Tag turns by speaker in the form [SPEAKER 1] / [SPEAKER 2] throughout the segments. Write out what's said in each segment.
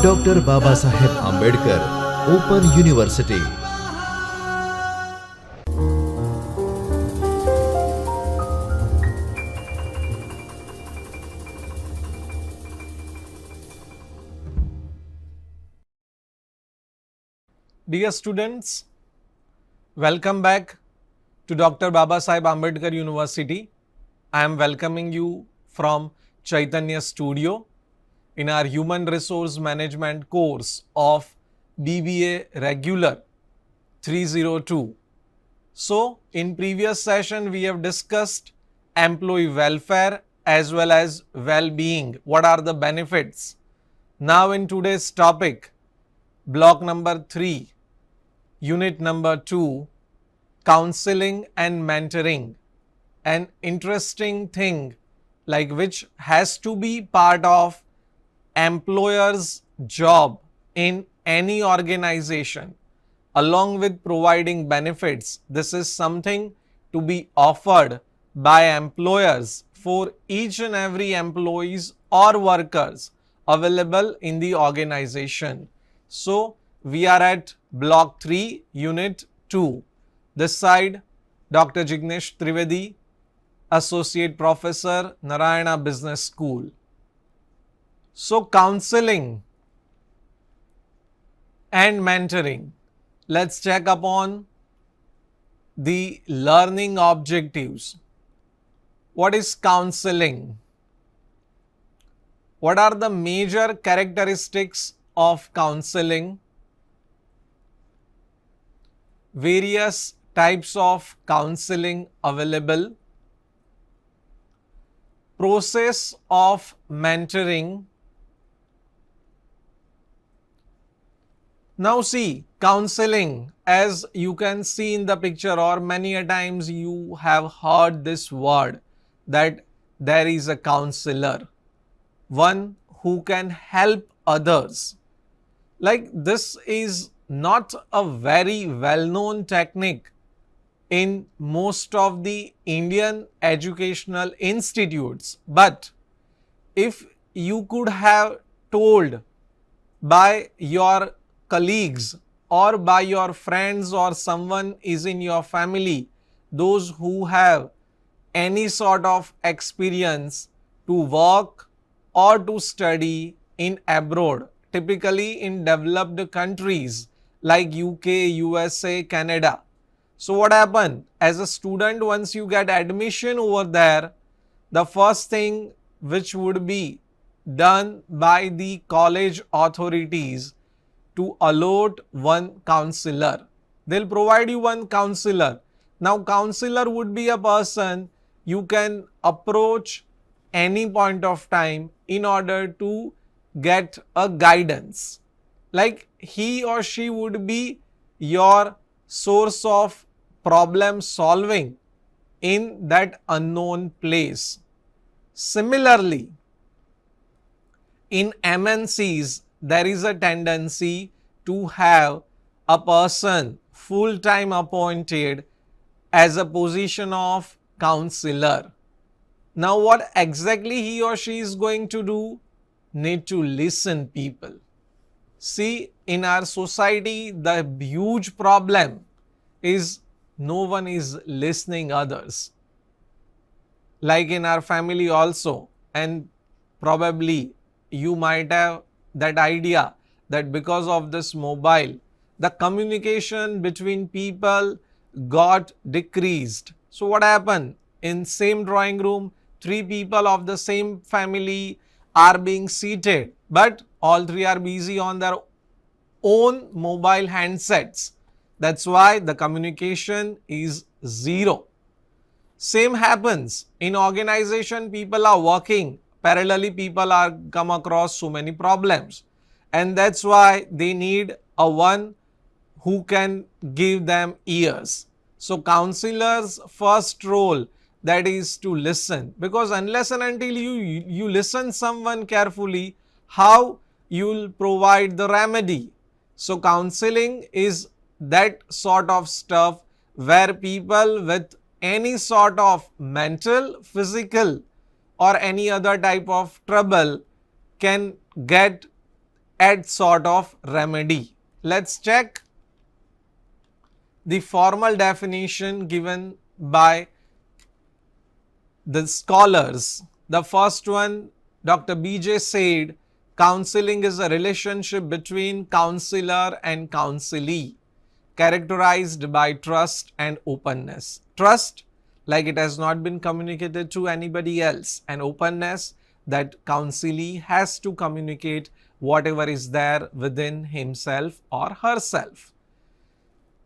[SPEAKER 1] Dr. Babasaheb Ambedkar Open University.
[SPEAKER 2] Dear students, welcome back to Dr. Babasaheb Ambedkar University. I am welcoming you from Chaitanya Studio in our Human Resource Management course of BBA Regular 302. So, in previous session we have discussed employee welfare as well as well-being. What are the benefits? Now in today's topic, block number 3, unit number 2, counseling and mentoring. An interesting thing like which has to be part of employer's job in any organization along with providing benefits. This is something to be offered by employers for each and every employees or workers available in the organization. So, we are at block 3, unit 2. This side, Dr. Jignesh Trivedi, Associate Professor, Narayana Business School. So, counseling and mentoring. Let's check upon the learning objectives. What is counseling? What are the major characteristics of counseling? Various types of counseling available. Process of mentoring. Now see, counseling, as you can see in the picture or many a times you have heard this word that there is a counselor, one who can help others. Like this is not a very well-known technique in most of the Indian educational institutes, but if you could have told by your colleagues or by your friends or someone is in your family, those who have any sort of experience to work or to study in abroad, typically in developed countries like UK, USA, Canada. So what happened? As a student, once you get admission over there, the first thing which would be done by the college authorities to allot one counselor. They'll provide you one counselor. Now, counselor would be a person you can approach any point of time in order to get a guidance. Like he or she would be your source of problem solving in that unknown place. Similarly, in MNCs, there is a tendency to have a person full-time appointed as a position of counselor. Now, what exactly he or she is going to do? Need to listen people. See, in our society, the huge problem is no one is listening others. Like in our family also, and probably you might have that idea that because of this mobile, the communication between people got decreased. So what happened? In same drawing room, 3 people of the same family are being seated, but all 3 are busy on their own mobile handsets. That's why the communication is zero. Same happens in organization, people are working parallelly, people are come across so many problems, and that's why they need a one who can give them ears. So counselor's first role, that is to listen, because unless and until you listen someone carefully, how you will provide the remedy. So counseling is that sort of stuff where people with any sort of mental, physical or any other type of trouble can get at sort of remedy. Let's check the formal definition given by the scholars. The first one, Dr. BJ said, counseling is a relationship between counselor and counselee, characterized by trust and openness. Trust, like it has not been communicated to anybody else, and openness, that counselee has to communicate whatever is there within himself or herself.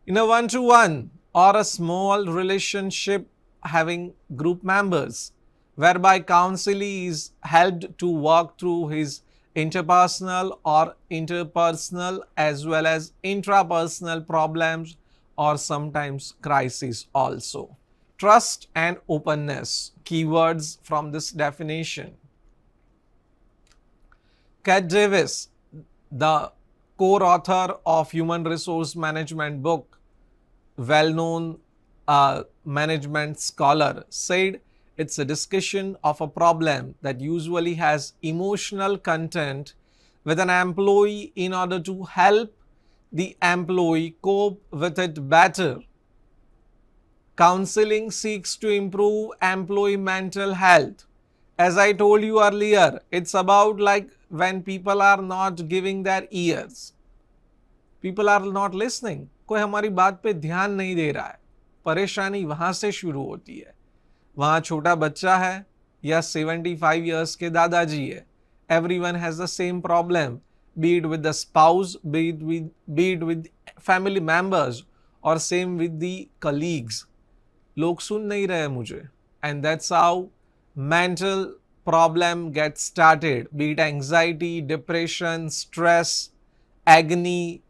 [SPEAKER 2] In a one-to-one or a small relationship having group members, whereby counselee is helped to work through his interpersonal or interpersonal as well as intrapersonal problems or sometimes crises also. Trust and openness, keywords from this definition. Kat Davis, the core author of Human Resource Management book, well-known management scholar, said it's a discussion of a problem that usually has emotional content with an employee in order to help the employee cope with it better. Counseling seeks to improve employee mental health. As I told you earlier, it's about like when people are not giving their ears. People are not listening. कोई हमारी बात पे ध्यान नहीं दे रहा है. परेशानी वहाँ से शुरू होती है. वहाँ छोटा बच्चा है या 75 years के दादाजी है. Everyone has the same problem, be it with the spouse, be it with family members or same with the colleagues. लोग सुन नहीं रहे मुझे. And that's how mental problem gets started, be it anxiety, depression, stress, agony,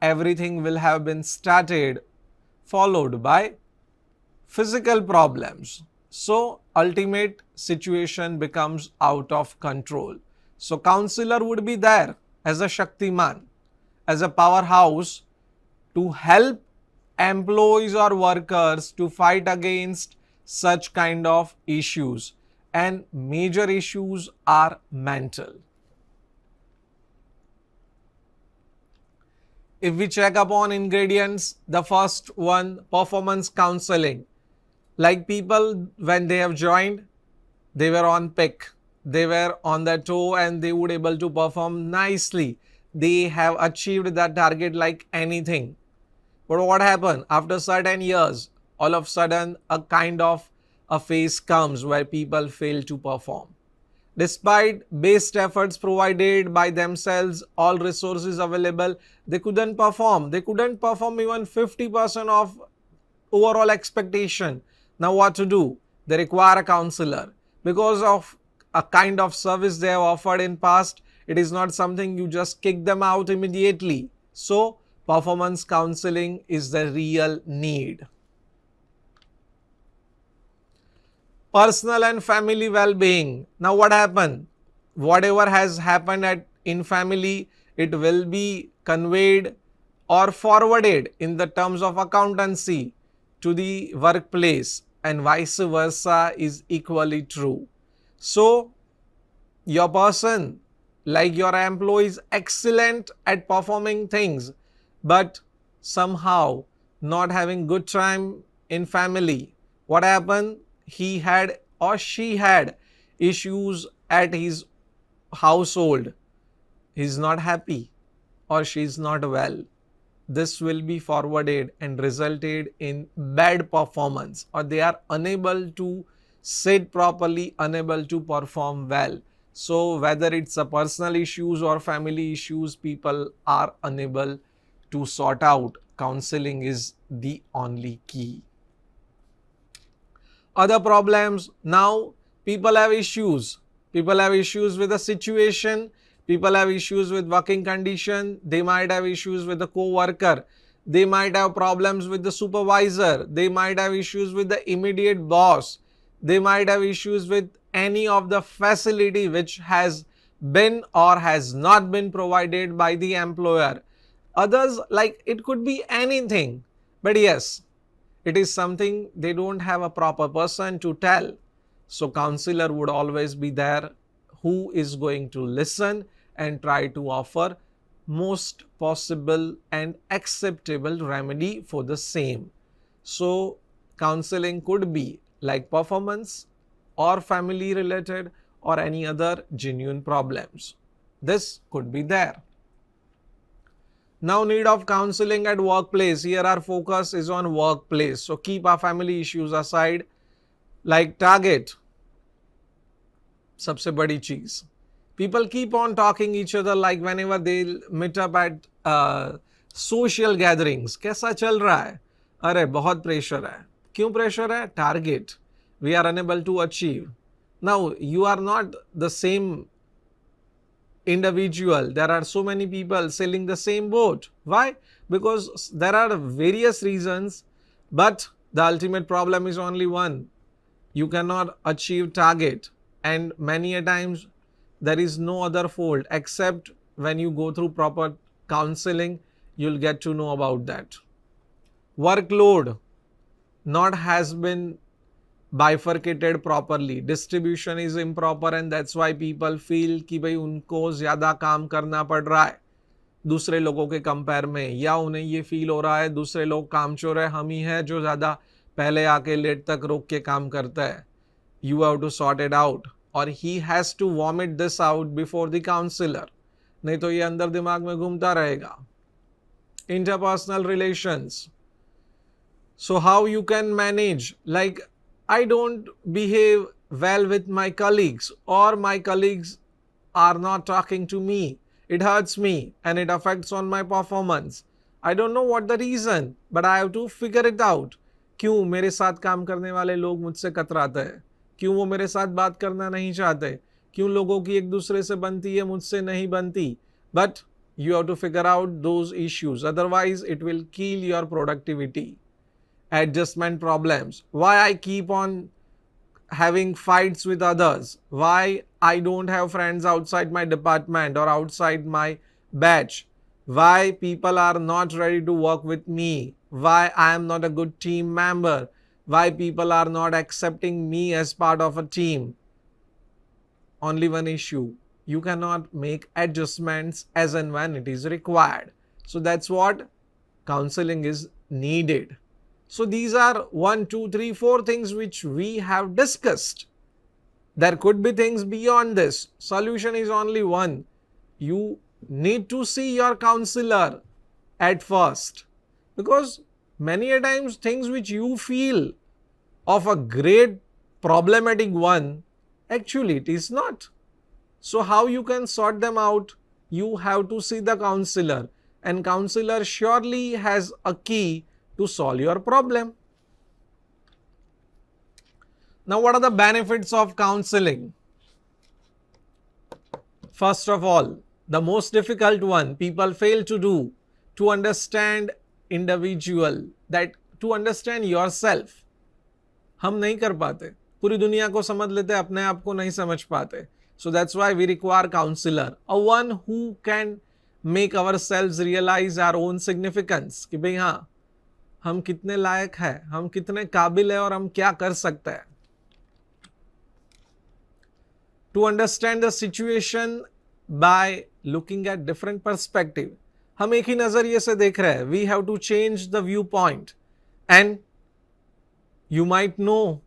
[SPEAKER 2] everything will have been started, followed by physical problems. So ultimate situation becomes out of control. So counselor would be there as a Shaktiman, as a powerhouse to help employees or workers to fight against such kind of issues, and major issues are mental. If we check upon ingredients, the first one, performance counseling. Like people, when they have joined, they were on pick, they were on their toe and they would able to perform nicely. They have achieved that target like anything. But what happened? After certain years, all of a sudden a kind of a phase comes where people fail to perform. Despite best efforts provided by themselves, all resources available, they couldn't perform. They couldn't perform even 50% of overall expectation. Now what to do? They require a counselor. Because of a kind of service they have offered in past, it is not something you just kick them out immediately. So performance counseling is the real need. Personal and family well-being. Now what happened? Whatever has happened in family, it will be conveyed or forwarded in the terms of accountancy to the workplace, and vice versa is equally true. So your person, like your employee, is excellent at performing things, but somehow not having good time in family. What happened? He had or she had issues at his household. He is not happy or she is not well. This will be forwarded and resulted in bad performance, or they are unable to sit properly, unable to perform well. So whether it's a personal issues or family issues, people are unable to sort out. Counseling is the only key. Other problems, now people have issues. People have issues with the situation. People have issues with working condition. They might have issues with the co-worker. They might have problems with the supervisor. They might have issues with the immediate boss. They might have issues with any of the facility which has been or has not been provided by the employer. Others, like it could be anything. But yes, it is something they don't have a proper person to tell. So counselor would always be there who is going to listen and try to offer most possible and acceptable remedy for the same. So, counseling could be like performance or family related or any other genuine problems. This could be there. Now, need of counseling at workplace. Here our focus is on workplace. So, keep our family issues aside. Like target, सबसे बड़ी चीज. People keep on talking each other like whenever they meet up at social gatherings. कैसा चल रहा है? अरे बहुत pressure है. क्यों प्रेशर है? Target. We are unable to achieve. Now, you are not the same individual. There are so many people sailing the same boat. Why? Because there are various reasons, but the ultimate problem is only one. You cannot achieve target, and many a times there is no other fault except when you go through proper counseling, you'll get to know about that. Workload not has been bifurcated properly. Distribution is improper and that's why people feel कि भाई उनको ज़्यादा काम करना पड़ रहा है दूसरे लोगों के कंपेयर में, या उन्हें ये फील हो रहा है दूसरे लोग कामचोर है, हम ही हैं जो ज़्यादा पहले आके लेट तक रोक के काम करता है. You have to sort it out, or he has to vomit this out before the counselor. नहीं तो ये अंदर दिमाग में घूमता रहेगा. Interpersonal relations. So how you can manage, like I don't behave well with my colleagues, or my colleagues are not talking to me. It hurts me and it affects on my performance. I don't know what the reason, but I have to figure it out. क्यों मेरे साथ काम करने वाले लोग मुझसे कतराते हैं? क्यों वो मेरे साथ बात करना नहीं चाहते? क्यों लोगों की एक दूसरे से बनती है, मुझसे नहीं बनती? But you have to figure out those issues. Otherwise, it will kill your productivity. Adjustment problems. Why I keep on having fights with others? Why I don't have friends outside my department or outside my batch? Why people are not ready to work with me? Why I am not a good team member? Why people are not accepting me as part of a team? Only one issue. You cannot make adjustments as and when it is required. So that's what counseling is needed. So these are 1, 2, 3, 4 things which we have discussed. There could be things beyond this. Solution is only one. You need to see your counselor at first, because many a times things which you feel of a great problematic one, actually it is not. So how you can sort them out? You have to see the counselor, and counselor surely has a key to solve your problem. Now, what are the benefits of counseling? First of all, the most difficult one people fail to do, to understand individual, that to understand yourself. हम नहीं कर पाते, पूरी दुनिया को समझ लेते, अपने आप को नहीं समझ पाते. So that's why we require counselor, a one who can make ourselves realize our own significance. कि भाई हाँ, हम कितने लायक हैं, हम कितने काबिल हैं और हम क्या कर सकते हैं. To understand the situation by looking at different perspective. हम एक ही नजरिए से देख रहे हैं. We have to change the viewpoint, and you might know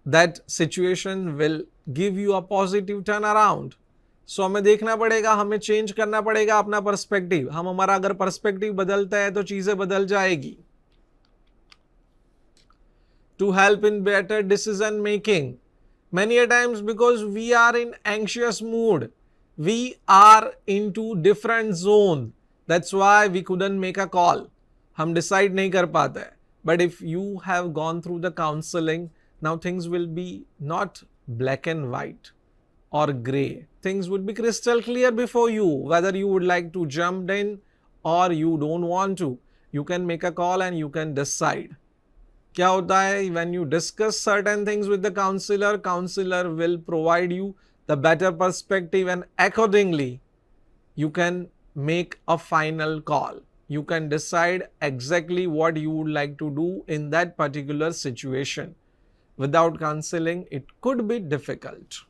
[SPEAKER 2] that situation will give you a positive turnaround. So हमें देखना पड़ेगा, हमें चेंज करना पड़ेगा अपना पर्सपेक्टिव. हम हमारा अगर पर्सपेक्टिव बदलता है तो चीजें बदल जाएगी. To help in better decision making. Many a times because we are in anxious mood, we are into different zone. That's why we couldn't make a call. हम decide नहीं कर पाते. But if you have gone through the counseling, now things will be not black and white or gray. Things would be crystal clear before you, whether you would like to jump in or you don't want to. You can make a call and you can decide. क्या होता है, when you discuss certain things with the counselor will provide you the better perspective, and accordingly you can make a final call. You can decide exactly what you would like to do in that particular situation. Without counseling, it could be difficult.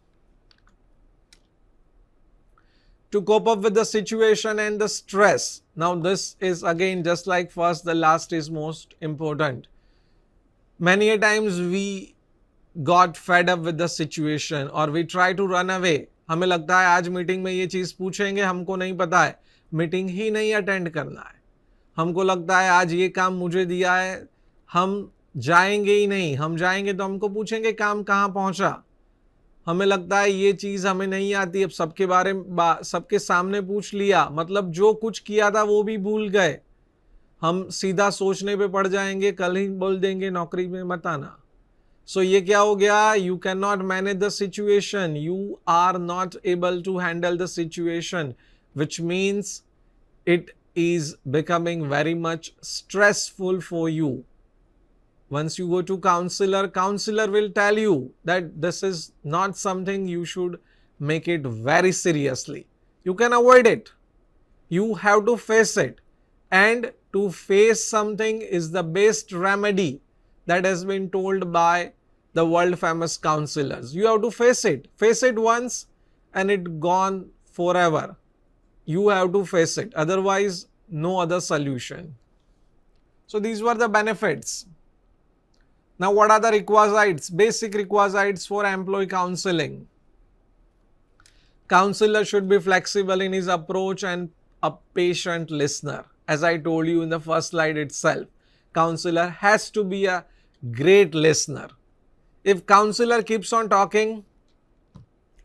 [SPEAKER 2] to cope up with the situation and the stress. Now, this is again just like first, the last is most important. Many a times we got fed up with the situation or we try to run away. हमें लगता है आज meeting में ये चीज़ पूछेंगे, हमको नहीं पता है, मीटिंग ही नहीं अटेंड करना है. हमको लगता है आज ये काम मुझे दिया है, हम जाएंगे ही नहीं, हम जाएंगे तो हमको पूछेंगे काम कहाँ पहुँचा. हमें लगता है ये चीज़ हमें नहीं आती, अब सबके बारे में सबके सामने पूछ लिया, मतलब जो कुछ किया था वो भी भूल गए. हम सीधा सोचने पे पड़ जाएंगे, कल ही बोल देंगे नौकरी में मत आना. सो ये क्या हो गया? You can not manage the situation, you are not able to handle the situation, which means it is becoming very much stressful for you. Once you go to counselor will tell you that this is not something you should make it very seriously. You can avoid it. You have to face it. And to face something is the best remedy that has been told by the world famous counselors. You have to face it. Face it once and it gone forever. You have to face it, otherwise no other solution. So these were the benefits. Now what are the requisites? Basic requisites for employee counseling. Counselor should be flexible in his approach and a patient listener. As I told you in the first slide itself, counselor has to be a great listener. If counselor keeps on talking,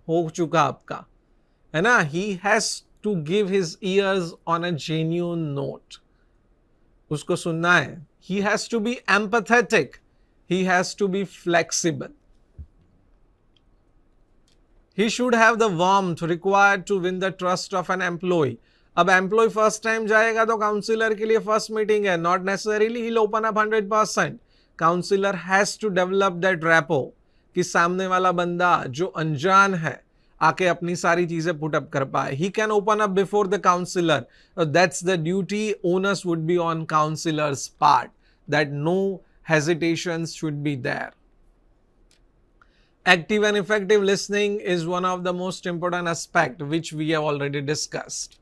[SPEAKER 2] हो चुका आपका, है ना? He has to give his ears on a genuine note. उसको सुनना है. He has to be empathetic. He has to be flexible. He should have the warmth required to win the trust of an employee. अब employee first time जाएगा तो counselor के लिए first meeting है. Not necessarily he'll open up 100%. Counselor has to develop that rapport कि सामने वाला बंदा जो अनजान है आके अपनी सारी चीजें पुट अप कर पाए. He can open up before the counselor. That's the duty onus would be on counselor's part, that no hesitations should be there. Active and effective listening is one of the most important aspect which we have already discussed.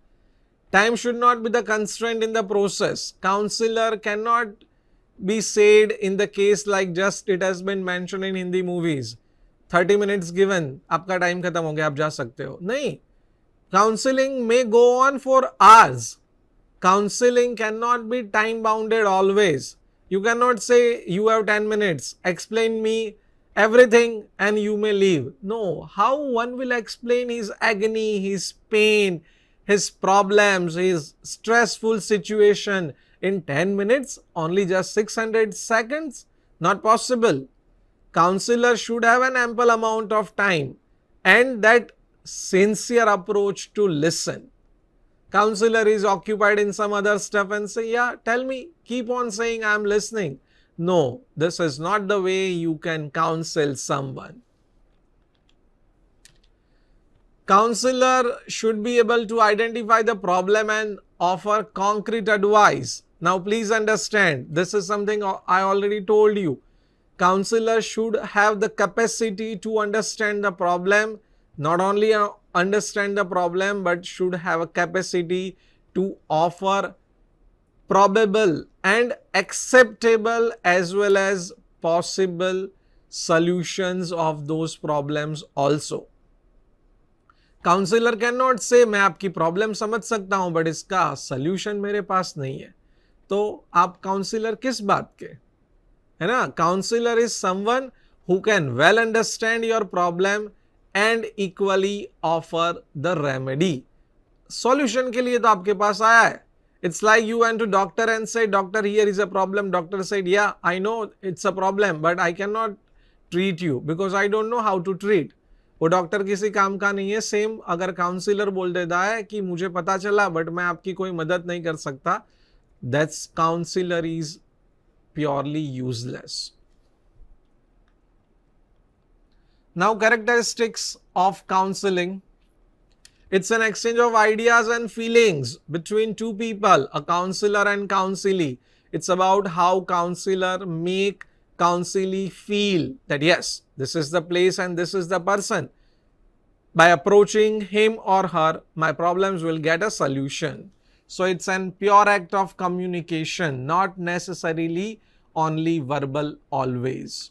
[SPEAKER 2] Time should not be the constraint in the process. Counselor cannot be said in the case like just it has been mentioned in Hindi movies. 30 minutes given, आपका time खत्म हो गया, आप जा सकते हो. नहीं, counseling may go on for hours. Counseling cannot be time bounded always. You cannot say you have 10 minutes, explain me everything and you may leave. No, how one will explain his agony, his pain, his problems, his stressful situation in 10 minutes, only just 600 seconds? Not possible. Counselor should have an ample amount of time and that sincere approach to listen. Counselor is occupied in some other stuff and say, yeah, tell me, keep on saying I'm listening. No, this is not the way you can counsel someone. Counselor should be able to identify the problem and offer concrete advice. Now please understand, this is something I already told you. Counselor should have the capacity to understand the problem, not only understand the problem, but should have a capacity to offer probable and acceptable as well as possible solutions of those problems also. Counselor cannot say, मैं आपकी problem समझ सकता हूँ, but इसका solution मेरे पास नहीं है. तो आप counselor किस बात के? है ना? Counselor is someone who can well understand your problem and equally offer the remedy. Solution के लिए तो आपके पास आया है. It's like you went to doctor and said, doctor, here is a problem. Doctor said, yeah, I know it's a problem, but I cannot treat you because I don't know how to treat. वो doctor किसी काम का नहीं है. Same अगर counsellor बोल देता है कि मुझे पता चला बट मैं आपकी कोई मदद नहीं कर सकता, that's counsellor is purely useless. Now characteristics of counselling. It's an exchange of ideas and feelings between two people, a counselor and counselee. It's about how counselor make counselee feel that yes, this is the place and this is the person. By approaching him or her, my problems will get a solution. So it's an pure act of communication, not necessarily only verbal always.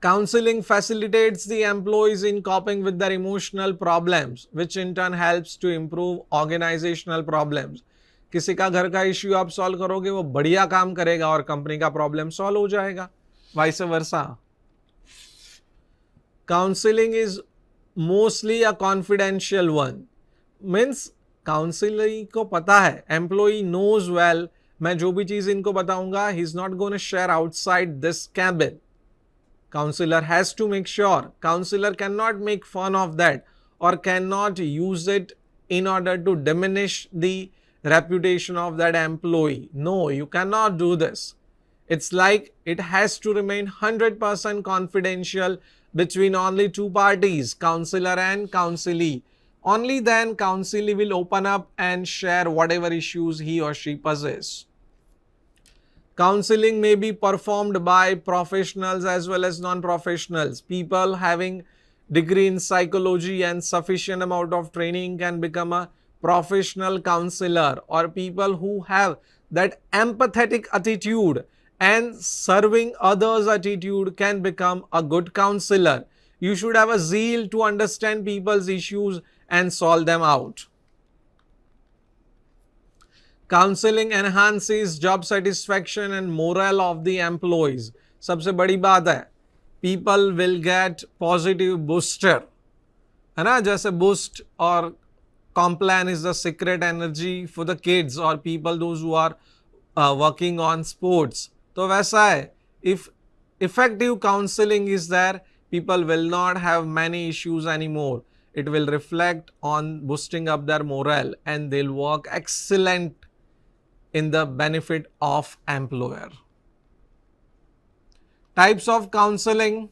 [SPEAKER 2] Counseling facilitates the employees in coping with their emotional problems, which in turn helps to improve organizational problems. किसी का घर का issue आप solve करोगे, वो बढ़िया काम करेगा और कंपनी का प्रॉब्लम सॉल्व हो जाएगा, vice versa. Counseling is mostly a confidential one. Means counselling को पता है, एम्प्लॉई नोज वेल, मैं जो भी चीज इनको बताऊंगा, he is not gonna share outside this cabin. Counselor has to make sure. Counselor cannot make fun of that or cannot use it in order to diminish the reputation of that employee. No, you cannot do this. It's like it has to remain 100% confidential between only two parties, counselor and counselee. Only then counselee will open up and share whatever issues he or she possesses. Counseling may be performed by professionals as well as non-professionals. People having degree in psychology and sufficient amount of training can become a professional counselor, or people who have that empathetic attitude and serving others attitude can become a good counselor. You should have a zeal to understand people's issues and solve them out. Counseling enhances job satisfaction and morale of the employees. सबसे बड़ी बात है, people will get positive booster, है ना, जैसे boost और Complan is the secret energy for the kids or people those who are working on sports. तो वैसा है, if effective counseling is there, people will not have many issues anymore. It will reflect on boosting up their morale and they'll work excellent in the benefit of employer. Types of counseling.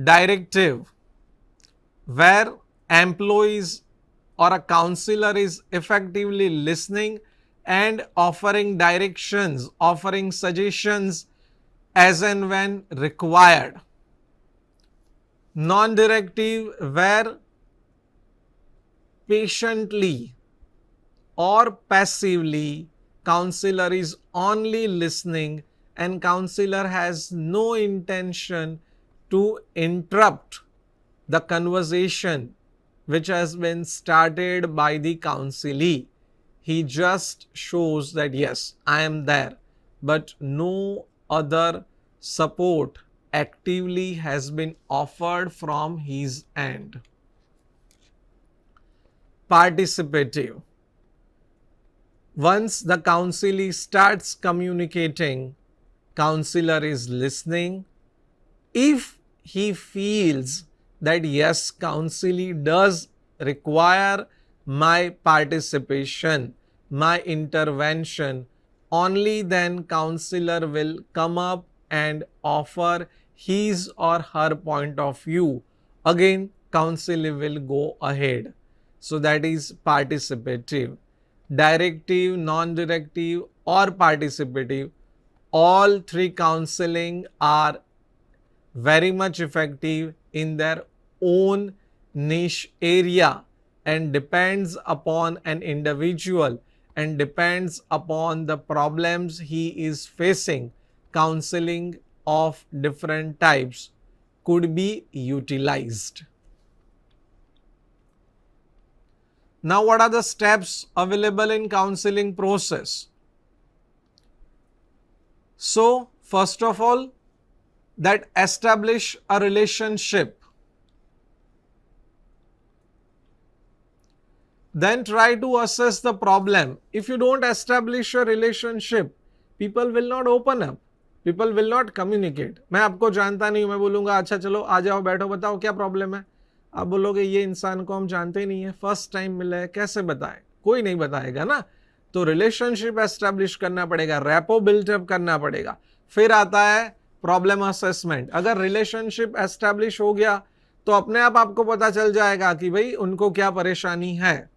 [SPEAKER 2] Directive, where employees or a counselor is effectively listening and offering directions, offering suggestions as and when required. Non-directive, where patiently or passively counselor is only listening and counselor has no intention to interrupt the conversation which has been started by the counselee. He just shows that yes, I am there, but no other support actively has been offered from his end. Participative. Once the counselee starts communicating, counselor is listening. If he feels that yes, counselee does require my participation, my intervention, only then counselor will come up and offer his or her point of view. Again, counselor will go ahead. So that is participative. Directive, non-directive or participative, all three counseling are very much effective in their own niche area and depends upon an individual and depends upon the problems he is facing. Counseling of different types could be utilized. Now, what are the steps available in counseling process? So, first of all, that establish a relationship. Then try to assess the problem. If you don't establish a relationship, people will not open up. People will not communicate. मैं आपको जानता नहीं हूँ, मैं बोलूँगा अच्छा चलो आ जाओ बैठो बताओ क्या प्रॉब्लम है. आप बोलोगे ये इंसान को हम जानते नहीं है, फर्स्ट टाइम मिले हैं, कैसे बताएं? कोई नहीं बताएगा ना. तो रिलेशनशिप एस्टेब्लिश करना पड़ेगा, रैपो बिल्टअप करना पड़ेगा. फिर आता है प्रॉब्लम असेसमेंट. अगर रिलेशनशिप एस्टेब्लिश हो गया तो अपने आप आपको पता चल जाएगा कि भाई उनको क्या परेशानी है.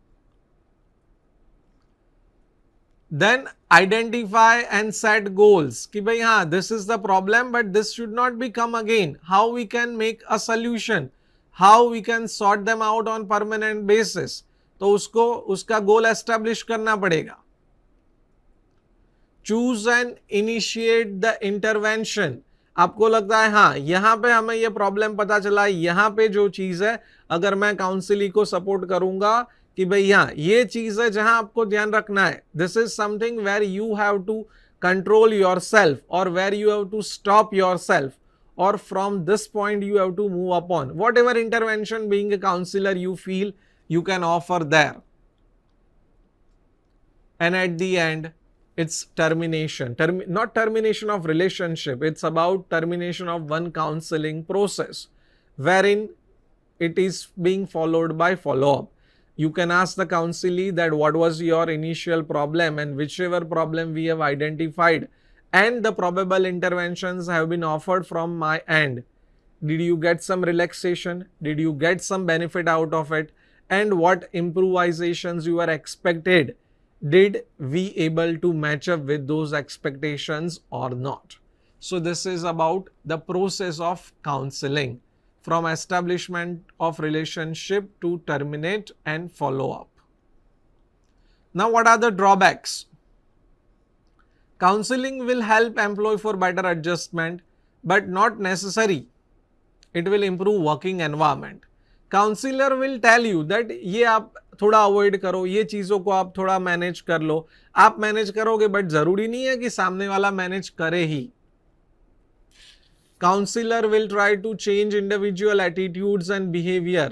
[SPEAKER 2] Then identify and set goals कि भाई हाँ this is the problem but this should not become again. How we can make a solution? how we can sort them out on permanent basis. तो उसको उसका गोल एस्टेब्लिश करना पड़ेगा. Choose and initiate the intervention. आपको लगता है हाँ यहां पे हमें ये प्रॉब्लम पता चला, यहां पे जो चीज है अगर मैं काउंसिलिंग को सपोर्ट करूंगा कि भाई यहाँ ये चीज है जहां आपको ध्यान रखना है, this is something where you have to control yourself और where you have to stop yourself, or from this point you have to move upon whatever intervention being a counselor you feel you can offer there. And at the end it's termination, not termination of relationship, it's about termination of one counseling process wherein it is being followed by follow-up. You can ask the counselee that what was your initial problem, and whichever problem we have identified and the probable interventions have been offered from my end, did you get some relaxation, did you get some benefit out of it, and what improvisations you are expected, did we able to match up with those expectations or not. So this is about the process of counseling from establishment of relationship to terminate and follow up. Now what are the drawbacks? Counseling will help employee for better adjustment, but not necessary. It will improve working environment. Counselor will tell you that ये आप थोड़ा avoid करो, ये चीज़ों को आप थोड़ा manage कर लो. आप मैनेज करोगे बट जरूरी नहीं है कि सामने वाला मैनेज करे ही. Counselor will try to change individual attitudes and behavior,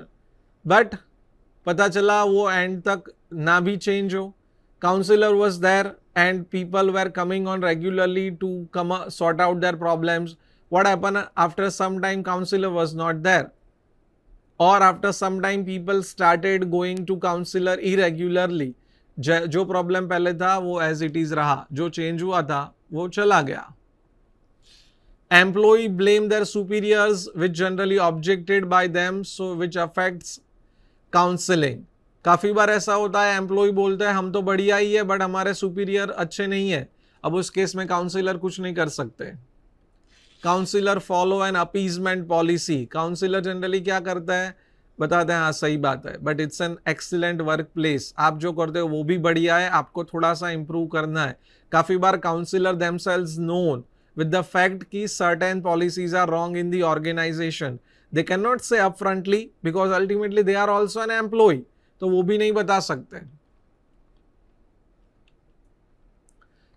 [SPEAKER 2] but पता चला वो एंड तक ना भी चेंज हो. Counselor was there and people were coming on regularly to sort out their problems. What happened after some time? Counselor was not there, or after some time people started going to counselor irregularly. जो problem पहले था वो as it is रहा, जो change हुआ था वो चला गया. Employee blame their superiors which generally objected by them, so which affects counseling. काफ़ी बार ऐसा होता है, एम्प्लॉय बोलते हैं हम तो बढ़िया ही है बट हमारे सुपीरियर अच्छे नहीं है. अब उस केस में काउंसिलर कुछ नहीं कर सकते. Counsellor follow an appeasement policy. Counsellor generally क्या करता है, बताते हैं हाँ सही बात है but it's an excellent workplace, आप जो करते हो वो भी बढ़िया है, आपको थोड़ा सा इंप्रूव करना है. काफ़ी बार counsellor themselves known with the fact कि certain policies are wrong in the organization. They cannot say upfrontly because ultimately they are also an employee. तो वो भी नहीं बता सकते.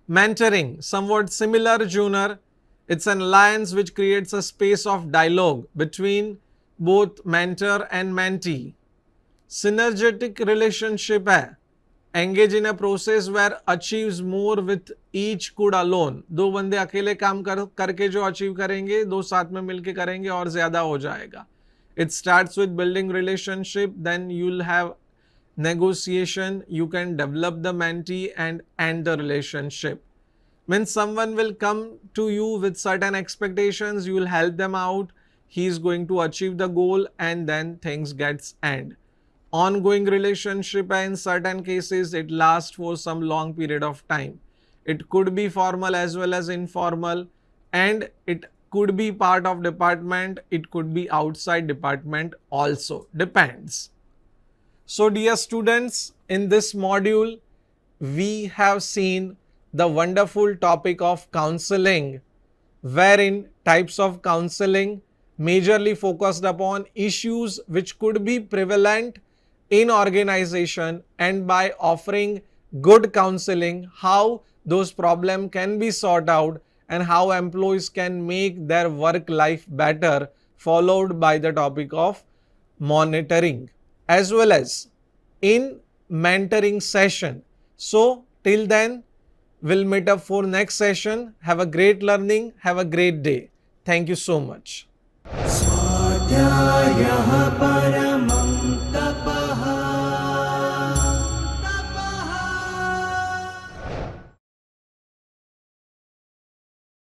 [SPEAKER 2] Mentoring, somewhat similar genre. It's an alliance which creates a space of dialogue between both mentor and mentee. Synergetic relationship है. Engage in a process where achieves more with each could alone. दो बंदे अकेले काम करके जो achieve करेंगे, दो साथ में मिलके करेंगे और ज्यादा हो जाएगा. It starts with building relationship, then you'll have negotiation, you can develop the mentee and end the relationship. Means someone will come to you with certain expectations, you will help them out, he is going to achieve the goal and then things gets end. Ongoing relationship, in certain cases it lasts for some long period of time. It could be formal as well as informal, and it could be part of department, it could be outside department also, depends. So dear students, in this module we have seen the wonderful topic of counseling, wherein types of counseling majorly focused upon issues which could be prevalent in organization, and by offering good counseling how those problems can be sorted out and how employees can make their work life better, followed by the topic of monitoring as well as in mentoring session. So till then we'll meet up for next session. Have a great learning, have a great day. Thank you so much.